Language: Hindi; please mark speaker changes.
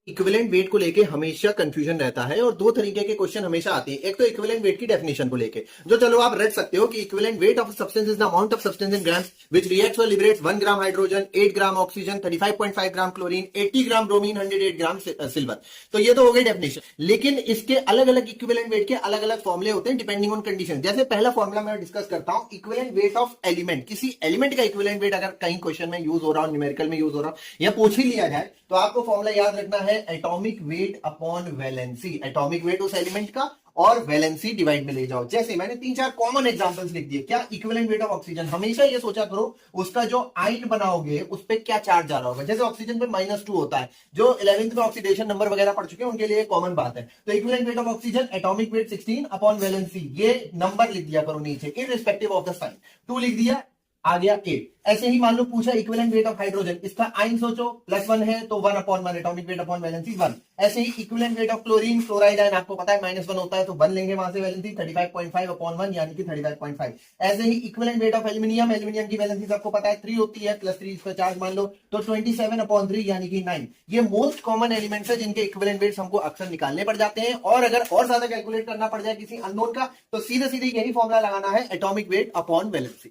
Speaker 1: इक्विवेलेंट वेट को लेके हमेशा कंफ्यूजन रहता है और दो तरीके के क्वेश्चन हमेशा आते हैं। एक तो इक्विवेलेंट वेट की डेफिनेशन को लेके, जो चलो आप रट सकते हो कि equivalent weight of substance is the amount of substance in grams which reacts और liberates 1 gram hydrogen, 8 gram oxygen, 35.5 gram chlorine, 80 gram bromine, 108 gram silver. तो ये तो हो गई डेफिनेशन, लेकिन इसके अलग अलग इक्विवेलेंट वेट के अलग अलग फॉर्मुले होते हैं डिपेंडिंग ऑन कंडीशन। जैसे पहला फॉर्मुला मैं डिस्कस करता हूं, इक्विवेलेंट वेट ऑफ एलिमेंट। किसी एलिमेंट का इक्विवेलेंट वेट अगर कहीं क्वेश्चन में यूज हो रहा हो, न्यूमेरिकल में यूज हो रहा हो या पूछ ही लिया जाए, तो आपको फॉर्मूला याद रखना है atomic weight upon valency. Atomic weight उस एलिमेंट का और वैलेंसी डिवाइड में ले जाओ। जैसे मैंने 3-4 कॉमन एग्जांपल्स लिख दिए। क्या इक्विवेलेंट वेट ऑफ ऑक्सीजन, हमेशा ये सोचा करो उसका जो आयन बनाओगे उस पे क्या चार्ज आ रहा होगा। जैसे ऑक्सीजन पे -2 होता है, जो 11th में ऑक्सीडेशन नंबर वगैरह पढ़ चुके हैं उनके लिए कॉमन बात है। तो equivalent weight of oxygen atomic weight 16 upon valency, ये नंबर लिख दिया करो नीचे इररिस्पेक्टिव ऑफ द साइन। 2 लिख दिया, आ गया 8। ऐसे ही मान लो पूछा इक्विवेलेंट वेट ऑफ हाइड्रोजन, इसका आयन सोचो +1 है तो 1/1 एटॉमिक वेट अपॉन वैलेंसी 1। ऐसे ही equivalent weight of chlorine, chloride ion आपको पता है -1 होता है तो 1 लेंगे वहां से वैलेंसी, 35.5/1 यानी कि 35.5। ऐसे ही equivalent weight of aluminium, aluminium की वैलेंसी आपको पता है 3 होती है, +3 इसका चार्ज मान लो तो 27/3 यानी कि 9। ये मोस्ट कॉमन एलिमेंट्स है जिनके इक्विवेलेंट वेट्स हमको अक्सर निकालने पड़ जाते हैं। और अगर और ज्यादा कैलकुलेट करना पड़ जाए किसी अननोन का, तो सीधे सीधे यही फॉर्मूला लगाना है एटॉमिक वेट अपॉन वैलेंसी।